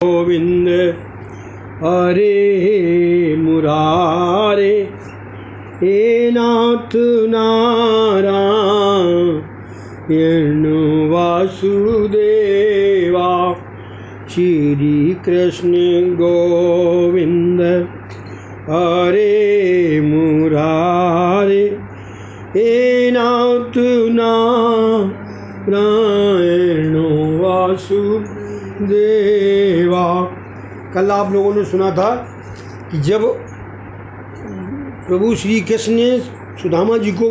गोविंद हरे मुरारे हे नाथ नारायण वासुदेवा। श्री कृष्ण गोविंद हरे मुरारे हे नाथ नारायण वासुदेवा। कल आप लोगों ने सुना था कि जब प्रभु श्री कृष्ण ने सुदामा जी को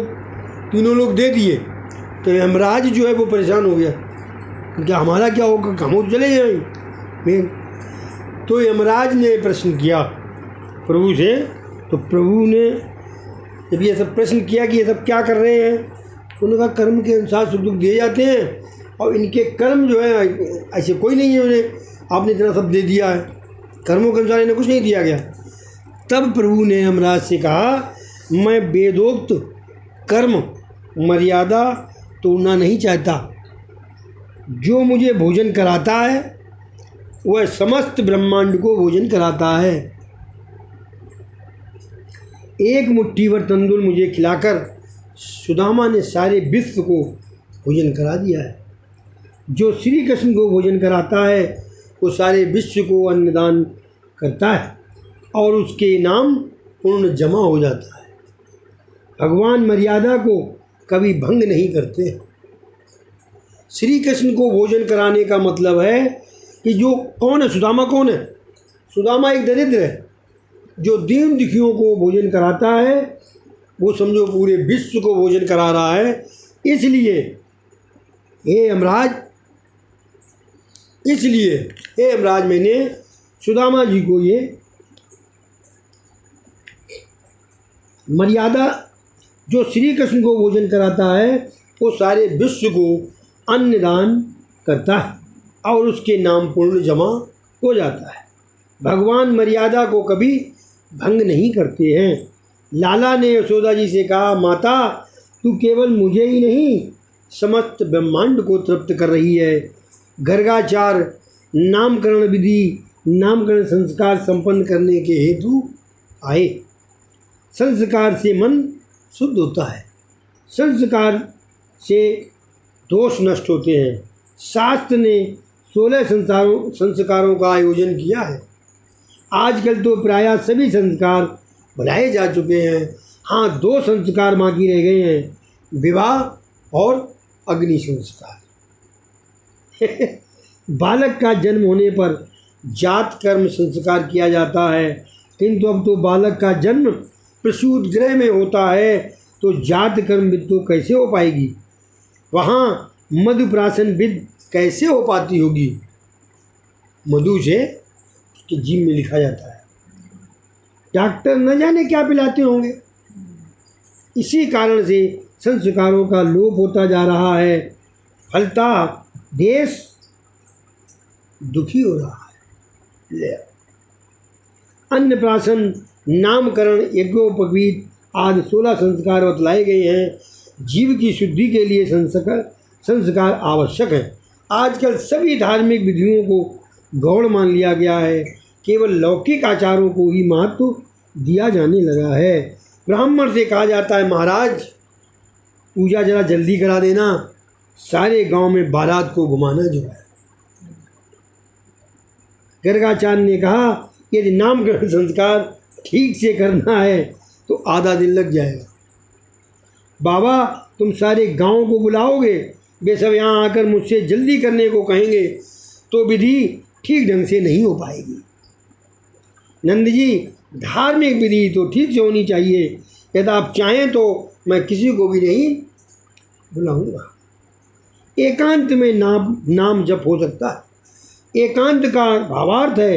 तीनों लोग दे दिए तो यमराज जो है वो परेशान हो गया, क्योंकि हमारा क्या होगा, हम तो चले जाएंगे। तो यमराज ने प्रश्न किया प्रभु से, तो प्रभु ने जब ये सब प्रश्न किया कि ये सब क्या कर रहे हैं, तो उन्होंने कहा कर्म के अनुसार सुख दुख दिए जाते हैं और इनके कर्म जो है ऐसे कोई नहीं है, उन्हें आपने इतना सब दे दिया है, कर्मों के अनुसार इन्हें कुछ नहीं दिया गया। तब प्रभु ने यमराज से कहा, मैं वेदोक्त कर्म मर्यादा तोड़ना नहीं चाहता। जो मुझे भोजन कराता है वह समस्त ब्रह्मांड को भोजन कराता है। एक मुट्ठी भर तंदूर मुझे खिलाकर सुदामा ने सारे विश्व को भोजन करा दिया है। जो श्री कृष्ण को भोजन कराता है वो सारे विश्व को अन्नदान करता है और उसके नाम पूर्ण जमा हो जाता है। भगवान मर्यादा को कभी भंग नहीं करते। श्री कृष्ण को भोजन कराने का मतलब है कि जो कौन है, सुदामा कौन है? सुदामा एक दरिद्र है। जो दीन दुखियों को भोजन कराता है वो समझो पूरे विश्व को भोजन करा रहा है। इसलिए हे यमराज मैंने सुदामा जी को ये मर्यादा, जो श्री कृष्ण को भोजन कराता है वो सारे विश्व को अन्नदान करता है और उसके नाम पूर्ण जमा हो जाता है। भगवान मर्यादा को कभी भंग नहीं करते हैं। लाला ने यशोदा जी से कहा, माता तू केवल मुझे ही नहीं समस्त ब्रह्मांड को तृप्त कर रही है। गर्गाचार नामकरण विधि, नामकरण संस्कार संपन्न करने के हेतु आए। संस्कार से मन शुद्ध होता है, संस्कार से दोष नष्ट होते हैं। शास्त्र ने 16 संस्कारों का आयोजन किया है। आजकल तो प्रायः सभी संस्कार भुलाए जा चुके हैं। हाँ, 2 संस्कार बाकी रह गए हैं, विवाह और अग्नि संस्कार। बालक का जन्म होने पर जात कर्म संस्कार किया जाता है, किंतु अब तो बालक का जन्म प्रसूत गृह में होता है, तो जात कर्म विद तो कैसे हो पाएगी? वहाँ मधुप्राशन विद कैसे हो पाती होगी? मधु से उसके जीव में लिखा जाता है। डॉक्टर न जाने क्या पिलाते होंगे। इसी कारण से संस्कारों का लोप होता जा रहा है। फलता देश दुखी हो रहा है। अन्नप्राशन, नामकरण, यज्ञोपवीत आदि 16 संस्कार बतलाए गए हैं। जीव की शुद्धि के लिए संस्कार आवश्यक है। आजकल सभी धार्मिक विधियों को गौण मान लिया गया है। केवल लौकिक आचारों को ही महत्व दिया जाने लगा है। ब्राह्मण से कहा जाता है, महाराज पूजा जरा जल्दी करा देना, सारे गांव में बारात को घुमाना जो है। गर्गाचार्य ने कहा, यदि नामकरण संस्कार ठीक से करना है तो आधा दिन लग जाएगा। बाबा तुम सारे गांव को बुलाओगे, वे सब यहाँ आकर मुझसे जल्दी करने को कहेंगे तो विधि ठीक ढंग से नहीं हो पाएगी। नंद जी, धार्मिक विधि तो ठीक से होनी चाहिए। यदि आप चाहें तो मैं किसी को भी नहीं बुलाऊंगा। एकांत में नाम जप हो सकता है। एकांत का भावार्थ है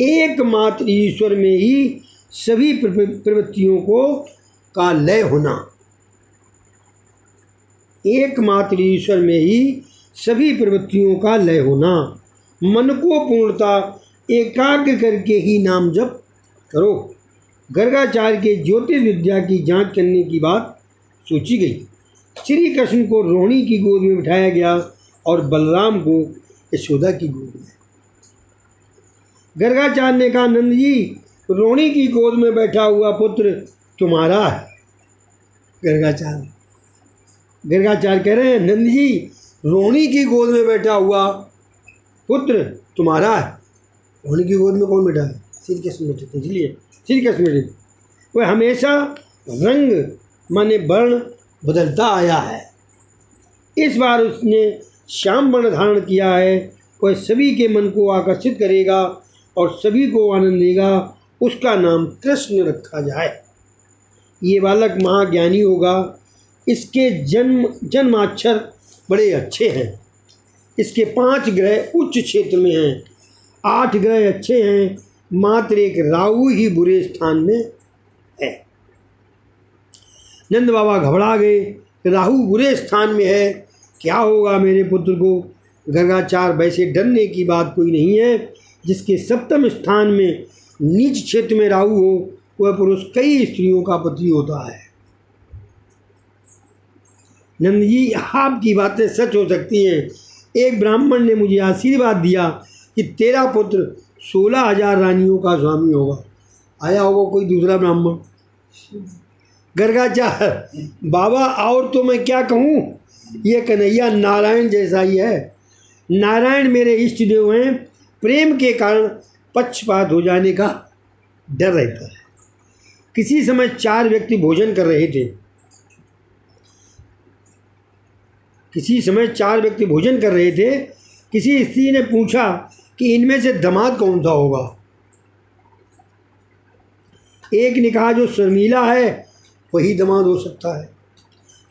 एकमात्र ईश्वर में ही सभी प्रवृत्तियों का लय होना। एकमात्र ईश्वर में ही सभी प्रवृत्तियों का लय होना। मन को पूर्णता एकाग्र करके ही नाम जप करो। गर्गाचार्य के ज्योतिष विद्या की जांच करने की बात सोची गई। श्री कृष्ण को रोहिणी की गोद में बिठाया गया और बलराम को यशोदा की गोद में। गर्गाचार्य ने कहा, नंद जी, रोणी की गोद में बैठा हुआ पुत्र तुम्हारा है। गर्गाचार्य कह रहे हैं, नंद जी, रोणी की गोद में बैठा हुआ पुत्र तुम्हारा है। रोणी की गोद में कौन बैठा है? श्री कृष्ण बैठे थे, इसलिए श्री कृष्ण बैठे। वह हमेशा रंग माने वर्ण बदलता आया है। इस बार उसने श्याम वर्ण धारण किया है। वह सभी के मन को आकर्षित करेगा और सभी को आनंद देगा। उसका नाम कृष्ण रखा जाए। ये बालक महाज्ञानी होगा। इसके जन्माक्षर बड़े अच्छे हैं। इसके 5 ग्रह उच्च क्षेत्र में हैं, 8 ग्रह अच्छे हैं, मात्र एक राहु ही बुरे स्थान में है। नंद बाबा घबरा गए, राहु बुरे स्थान में है, क्या होगा मेरे पुत्र को? गर्गाचार्य, वैसे डरने की बात कोई नहीं है। जिसके 7वें स्थान में नीच क्षेत्र में राहु हो, वह पुरुष कई स्त्रियों का पति होता है। नंद जी, आपकी बातें सच हो सकती हैं। एक ब्राह्मण ने मुझे आशीर्वाद दिया कि तेरा पुत्र 16,000 रानियों का स्वामी होगा। आया होगा कोई दूसरा ब्राह्मण? गर्गाचार्य, बाबा और तो मैं क्या कहूँ, ये कन्हैया नारायण जैसा ही है। नारायण मेरे इष्ट देव हैं। प्रेम के कारण पक्षपात हो जाने का डर रहता है। किसी समय 4 व्यक्ति भोजन कर रहे थे। किसी स्त्री ने पूछा कि इनमें से दामाद कौन सा होगा। एक ने कहा, जो शर्मीला है वही दामाद हो सकता है।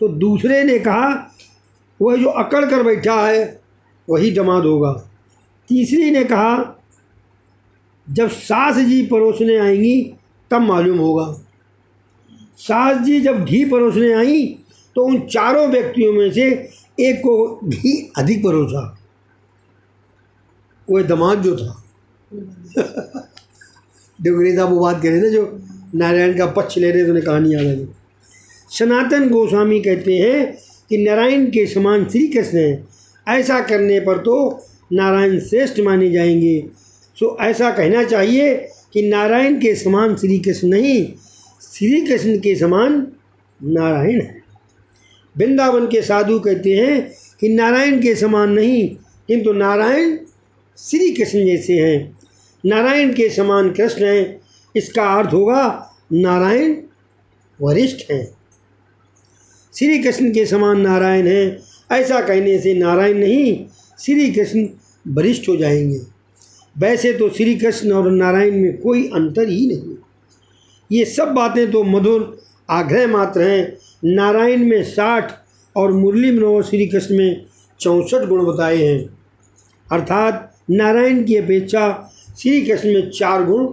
तो दूसरे ने कहा, वह जो अकड़ कर बैठा है वही दामाद होगा। तीसरी ने कहा, जब सास जी परोसने आएंगी तब मालूम होगा। सास जी जब घी परोसने आई तो उन 4 व्यक्तियों में से एक को घी अधिक परोसा, वह दामाद जो था। डोगरे साहब वो बात कह रहे थे जो नारायण का पक्ष ले रहे थे, उन्हें कहानी याद आई। सनातन गोस्वामी कहते हैं कि नारायण के समान श्री कृष्ण हैं। ऐसा करने पर तो नारायण श्रेष्ठ माने जाएंगे। सो ऐसा कहना चाहिए कि नारायण के समान श्री कृष्ण नहीं, श्री कृष्ण के समान नारायण है। वृंदावन के साधु कहते हैं कि नारायण के समान नहीं, किंतु नारायण श्री कृष्ण जैसे हैं। नारायण के समान कृष्ण हैं, इसका अर्थ होगा नारायण वरिष्ठ हैं। श्री कृष्ण के समान नारायण हैं, ऐसा कहने से नारायण नहीं, श्री कृष्ण वरिष्ठ हो जाएंगे। वैसे तो श्री कृष्ण और नारायण में कोई अंतर ही नहीं। ये सब बातें तो मधुर आग्रह मात्र हैं। नारायण में 60 और मुरली मनोहर श्री कृष्ण में 64 गुण बताए हैं। अर्थात नारायण की अपेक्षा श्री कृष्ण में 4 गुण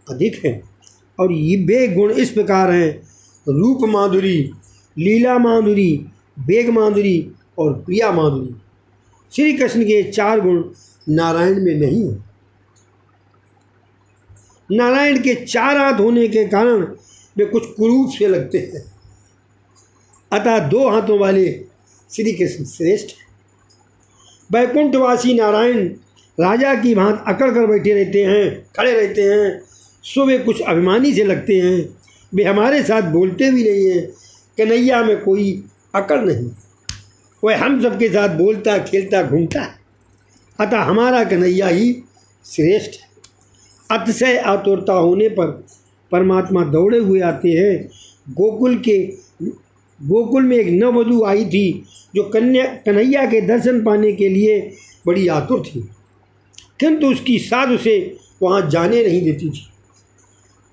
अधिक हैं। और ये वे गुण इस प्रकार हैं: रूप माधुरी, लीला माधुरी, वेग माधुरी और प्रिया माधुरी। श्री कृष्ण के 4 गुण नारायण में नहीं है। नारायण के 4 हाथ होने के कारण वे कुछ कुरूप से लगते हैं, अतः 2 हाथों वाले श्री कृष्ण श्रेष्ठ हैं। वैकुंठवासी नारायण राजा की भांति अकड़ कर बैठे रहते हैं, खड़े रहते हैं, सो वे कुछ अभिमानी से लगते हैं। वे हमारे साथ बोलते भी नहीं हैं। कन्हैया में कोई अकड़ नहीं, वह हम सबके साथ बोलता खेलता घूमता है, अतः हमारा कन्हैया ही श्रेष्ठ है। अतिशय आतुरता होने पर परमात्मा दौड़े हुए आते हैं। गोकुल में एक नववधू आई थी जो कन्हैया के दर्शन पाने के लिए बड़ी आतुर थी, किंतु उसकी सास उसे वहाँ जाने नहीं देती थी।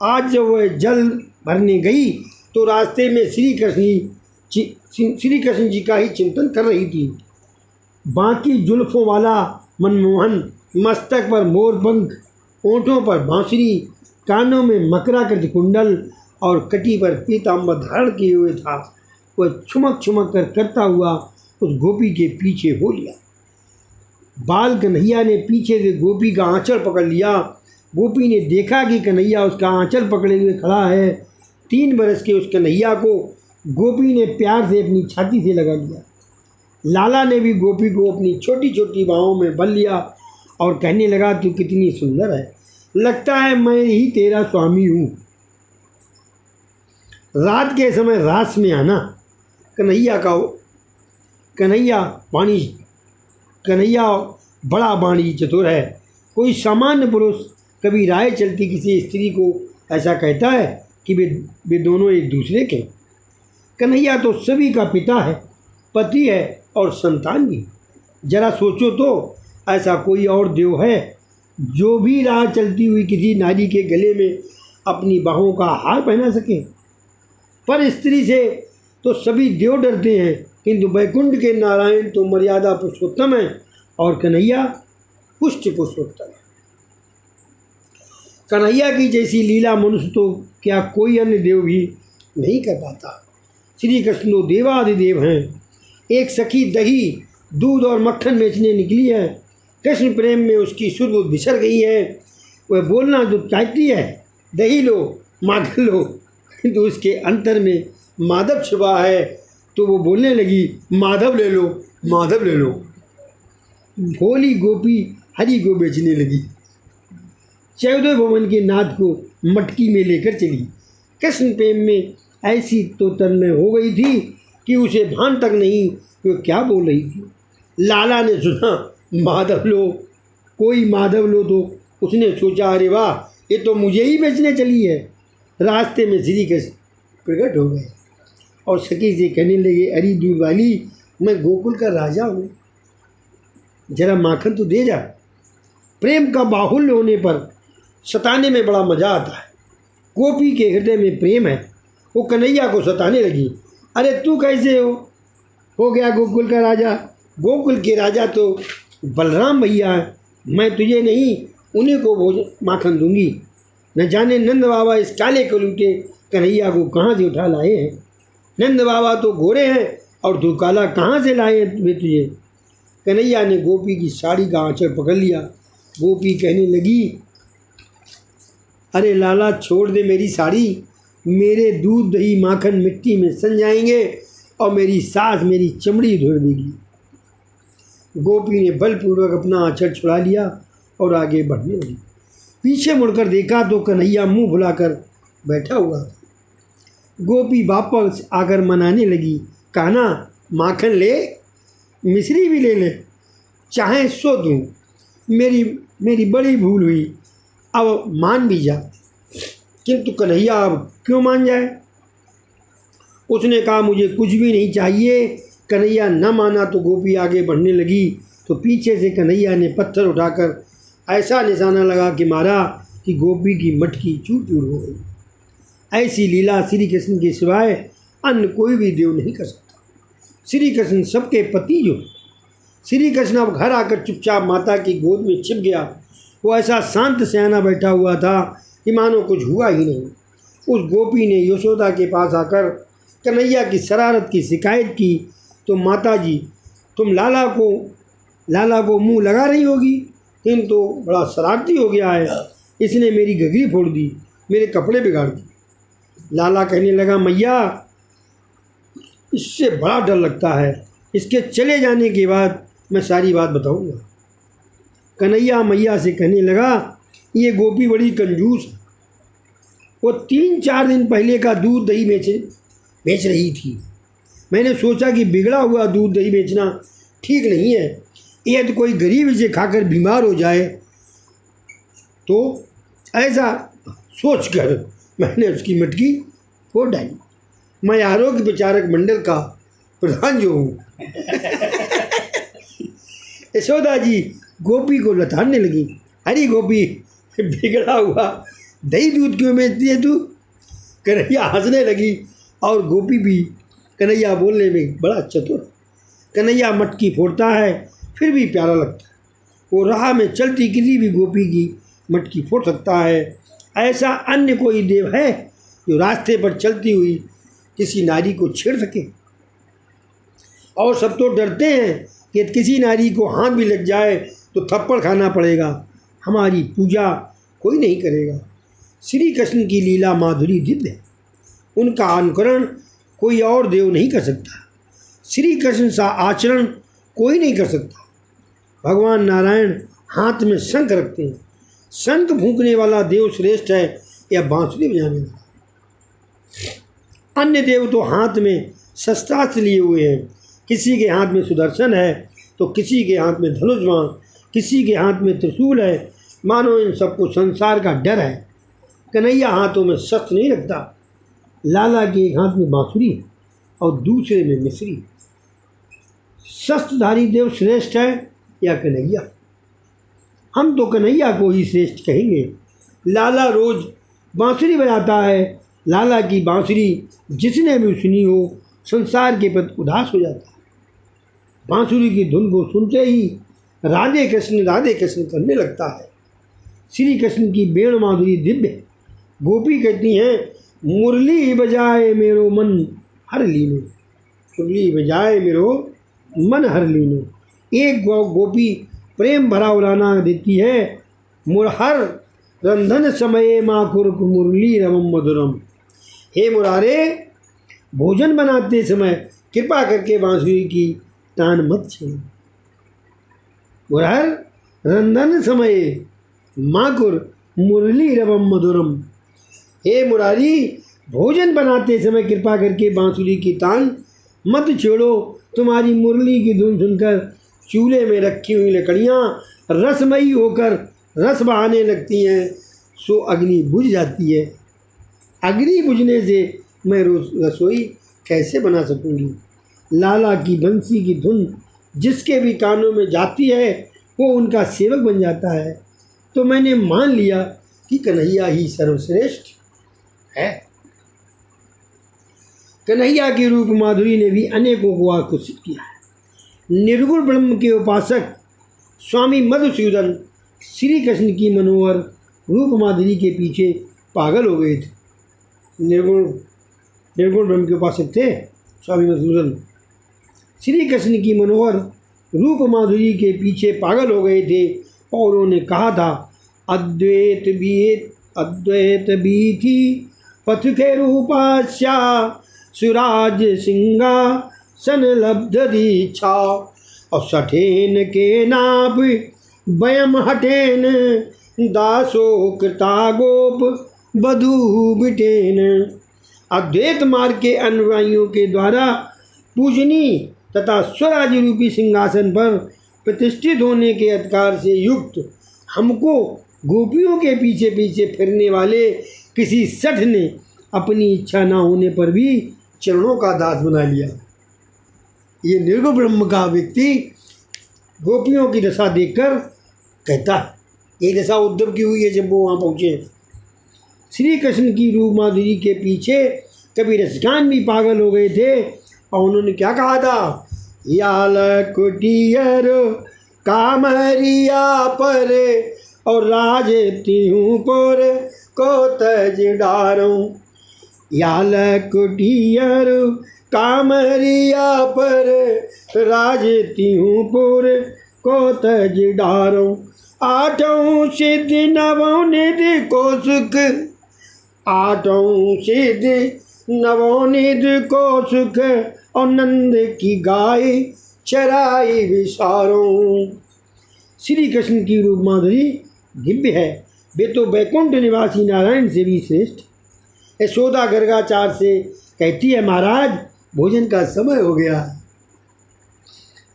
आज जब वह जल भरने गई तो रास्ते में श्री कृष्ण जी का ही चिंतन कर रही थी। बाकी जुल्फों वाला मनमोहन, मस्तक पर मोरपंख, ओंठों पर बांसुरी, कानों में मकराकृत कुंडल और कटी पर पीताम्बर धारण किए हुए था। वह छुमक छुमक कर करता हुआ उस गोपी के पीछे हो लिया। बाल कन्हैया ने पीछे से गोपी का आंचल पकड़ लिया। गोपी ने देखा कि कन्हैया उसका आंचल पकड़े हुए खड़ा है। 3 बरस के उस कन्हैया को गोपी ने प्यार से अपनी छाती से लगा लिया। लाला ने भी गोपी को अपनी छोटी छोटी बाहों में बल लिया और कहने लगा, तू कितनी सुंदर है, लगता है मैं ही तेरा स्वामी हूँ। रात के समय रास में आना कन्हैया पानी कन्हैया बड़ा बाणी चतुर है। कोई सामान्य पुरुष कभी राय चलती किसी स्त्री को ऐसा कहता है कि वे दोनों एक दूसरे के। कन्हैया तो सभी का पिता है, पति है और संतान भी। जरा सोचो तो, ऐसा कोई और देव है जो भी राह चलती हुई किसी नारी के गले में अपनी बाहों का हार पहना सके? पर स्त्री से तो सभी देव डरते हैं, किंतु वैकुंठ के नारायण तो मर्यादा पुरुषोत्तम है और कन्हैया पुष्ट पुरुषोत्तम है। कन्हैया की जैसी लीला मनुष्य तो क्या कोई अन्य देव भी नहीं कर पाता। श्री कृष्ण तो देवाधिदेव हैं। एक सखी दही, दूध और मक्खन बेचने निकली है। कृष्ण प्रेम में उसकी सुध बिछड़ गई है। वह बोलना तो चाहती है, दही लो, माखन लो, किंतु उसके अंतर में माधव छिपा है, तो वो बोलने लगी, माधव ले लो, माधव ले लो। भोली गोपी हरि को बेचने लगी। 14 भवन के नाथ को मटकी में लेकर चली। कृष्ण प्रेम में ऐसी तो तन्मय हो गई थी कि उसे भान तक नहीं कि वो क्या बोल रही थी। लाला ने सुना, माधव लो, कोई माधव लो, तो उसने सोचा, अरे वाह, ये तो मुझे ही बेचने चली है। रास्ते में श्री कृष्ण प्रकट हो गए और सखी से कहने लगे, अरे दूध वाली, मैं गोकुल का राजा हूँ, जरा माखन तो दे जा। प्रेम का बाहुल्य होने पर सताने में बड़ा मजा आता है। गोपी के हृदय में प्रेम है, वो कन्हैया को सताने लगी। अरे तू कैसे हो गया गोकुल का राजा? गोकुल के राजा तो बलराम भैया हैं, मैं तुझे नहीं उन्हीं को माखन दूंगी। न जाने नंद बाबा इस काले कलूटे कन्हैया को कहाँ से उठा लाए हैं। नंद बाबा तो गोरे हैं और तू काला कहाँ से लाए वे तुझे? कन्हैया ने गोपी की साड़ी का आंचल पकड़ लिया। गोपी कहने लगी, अरे लाला छोड़ दे मेरी साड़ी, मेरे दूध दही माखन मिट्टी में सन जाएंगे और मेरी सास मेरी चमड़ी धुल देगी। गोपी ने बलपूर्वक अपना आंचल छुड़ा लिया और आगे बढ़ने लगी। पीछे मुड़कर देखा तो कन्हैया मुंह फुलाकर बैठा हुआ था। गोपी वापस आकर मनाने लगी, कान्हा माखन ले, मिश्री भी ले ले, चाहे सो दूँ, मेरी बड़ी भूल हुई, अब मान भी जा। किंतु कन्हैया अब क्यों मान जाए? उसने कहा, मुझे कुछ भी नहीं चाहिए। कन्हैया न माना तो गोपी आगे बढ़ने लगी तो पीछे से कन्हैया ने पत्थर उठाकर ऐसा निशाना लगा कि मारा कि गोपी की मटकी चूर चूर हो गई। ऐसी लीला श्री कृष्ण के सिवाय अन्य कोई भी देव नहीं कर सकता। श्री कृष्ण सबके पति जो। श्री कृष्ण अब घर आकर चुपचाप माता की गोद में छिप गया। वो ऐसा शांत सयाना बैठा हुआ था कि मानो कुछ हुआ ही नहीं। उस गोपी ने यशोदा के पास आकर कन्हैया की शरारत की शिकायत की तो माता जी, तुम लाला को मुंह लगा रही होगी, किंतु बड़ा शरारती हो गया है, इसने मेरी घघरी फोड़ दी, मेरे कपड़े बिगाड़ दिए। लाला कहने लगा, मैया इससे बड़ा डर लगता है, इसके चले जाने के बाद मैं सारी बात बताऊंगा। कन्हैया मैया से कहने लगा, ये गोपी बड़ी कंजूस है। वो 3-4 दिन पहले का दूध दही बेच रही थी। मैंने सोचा कि बिगड़ा हुआ दूध दही बेचना ठीक नहीं है, यह तो कोई गरीब इसे खाकर बीमार हो जाए, तो ऐसा सोचकर मैंने उसकी मटकी फोड़ डाली। मैं आरोग्य प्रचारक मंडल का प्रधान जो हूँ। यशोदा जी गोपी को लताड़ने लगी, अरे गोपी, बिगड़ा हुआ दही दूध क्यों बेचती है तू? कन्हैया हंसने लगी और गोपी भी। कन्हैया बोलने में बड़ा चतुर। कन्हैया मटकी फोड़ता है फिर भी प्यारा लगता है। वो राह में चलती किसी भी गोपी की मटकी फोड़ सकता है। ऐसा अन्य कोई देव है जो रास्ते पर चलती हुई किसी नारी को छेड़ सके? और सब तो डरते हैं कि किसी नारी को हाथ भी लग जाए तो थप्पड़ खाना पड़ेगा, हमारी पूजा कोई नहीं करेगा। श्री कृष्ण की लीला माधुरी दिव्य है, उनका अनुकरण कोई और देव नहीं कर सकता। श्री कृष्ण सा आचरण कोई नहीं कर सकता। भगवान नारायण हाथ में शंख रखते हैं, शंख फूंकने वाला देव श्रेष्ठ है या बांसुरी बजाने वाला? अन्य देव तो हाथ में शस्त्रास्त्र लिए हुए हैं, किसी के हाथ में सुदर्शन है तो किसी के हाथ में धनुष बाण, किसी के हाथ में त्रिशूल है, मानो इन सबको संसार का डर है। कन्हैया हाथों में शस्त्र नहीं रखता। लाला के एक हाथ में बांसुरी और दूसरे में मिश्री। शस्त्रधारी देव श्रेष्ठ है या कन्हैया? हम तो कन्हैया को ही श्रेष्ठ कहेंगे। लाला रोज बांसुरी बजाता है। लाला की बांसुरी जिसने भी सुनी हो संसार के प्रति उदास हो जाता है। बांसुरी की धुन को सुनते ही राधे कृष्ण करने लगता है। श्री कृष्ण की वेणु माधुरी दिव्य है। गोपी कहती हैं, मुरली बजाए मेरो मन हर लीनो, मुरली बजाए मेरो मन हर लीनो। एक गोपी प्रेम भरा उलाना देती है, मुरहर रंधन समये माकुर मुरली रमम मधुरम। हे मुरारे, भोजन बनाते समय कृपा करके बांसुरी की तान मत छेड़ो। मुरहर रंधन समय माकुर मुरली रवम मधुरम। हे मुरारी, भोजन बनाते समय कृपा करके बांसुरी की तान मत छेड़ो। तुम्हारी मुरली की धुन सुनकर चूल्हे में रखी हुई लकड़ियाँ रसमयी होकर रस बहाने लगती हैं, सो अग्नि बुझ जाती है। अग्नि बुझने से मैं रसोई कैसे बना सकूंगी? लाला की बंसी की धुन जिसके भी कानों में जाती है वो उनका सेवक बन जाता है। तो मैंने मान लिया कि कन्हैया ही सर्वश्रेष्ठ है। कन्हैया की रूप माधुरी ने भी अनेकों को आकर्षित किया है। निर्गुण ब्रह्म के उपासक स्वामी मधुसूदन श्री कृष्ण की मनोहर रूप माधुरी के पीछे पागल हो गए थे। निर्गुण ब्रह्म के उपासक थे स्वामी मधुसूदन, श्री कृष्ण की मनोहर रूप माधुरी के पीछे पागल हो गए थे और उन्होंने कहा था, अद्वैत बीथी पथ के रूपास्या सुराज सिंगा सन लब्ध दीक्षा। और सठेन के नाप वयम हटेन दासो कृता गोप बधू बिटेन। अद्वैत मार्ग के अनुयायियों के द्वारा पूजनी तथा स्वराज रूपी सिंहासन पर प्रतिष्ठित होने के अधिकार से युक्त हमको गोपियों के पीछे पीछे फिरने वाले किसी सठ ने अपनी इच्छा न होने पर भी चरणों का दास बना लिया। ये निर्गुण ब्रह्म का व्यक्ति गोपियों की दशा देखकर कहता है, ये दशा उद्धव की हुई है जब वो वहाँ पहुँचे। श्री कृष्ण की रूप माधुरी के पीछे कभी रसिकान भी पागल हो गए थे और उन्होंने क्या कहा था, याल कुटियर कामरिया पर और राज तिहूँ पर को तज डारूं। याल कुटियर कामरिया पर राज तिहूँ पर को तज डारूं। आठों सिद्धि नवों निधि को सुख, आठों सिद्धि नवों निधि को सुख और नंद की गाय चराई विसारों। श्री कृष्ण की रूप माधुरी दिव्य है। वे तो वैकुंठ निवासी नारायण से भी श्रेष्ठ। यशोदा गर्गाचार से कहती है, महाराज भोजन का समय हो गया,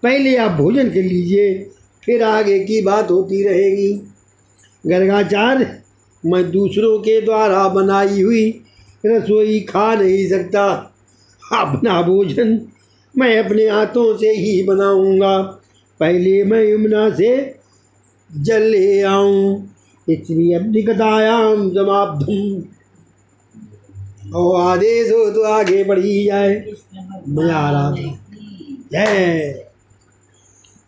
पहले आप भोजन कर लीजिए, फिर आगे की बात होती रहेगी। गर्गाचार, मैं दूसरों के द्वारा बनाई हुई रसोई खा नहीं सकता। अपना भोजन मैं अपने हाथों से ही बनाऊंगा। पहले मैं यमुना से जल ले आऊं, इसलिए अब्धिकतायाम समाप्तम। और आदेश हो तो आगे बढ़ी जाए। मजा आ रहा था। जय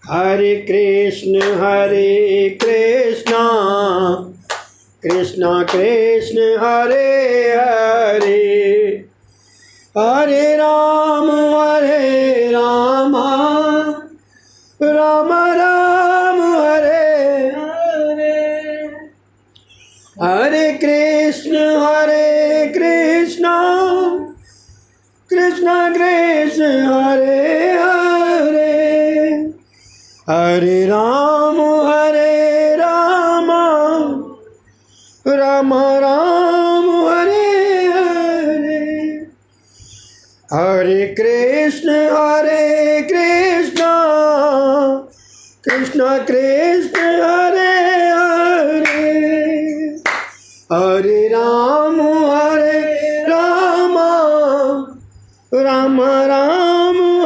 हरे कृष्ण कृष्ण कृष्ण हरे हरे, हरे राम राम राम हरे हरे। हरे कृष्ण कृष्ण कृष्ण हरे हरे, हरे राम राम राम हरे हरे, हरे कृष्ण कृष्ण कृष्ण हरे हरे, हरे राम राम राम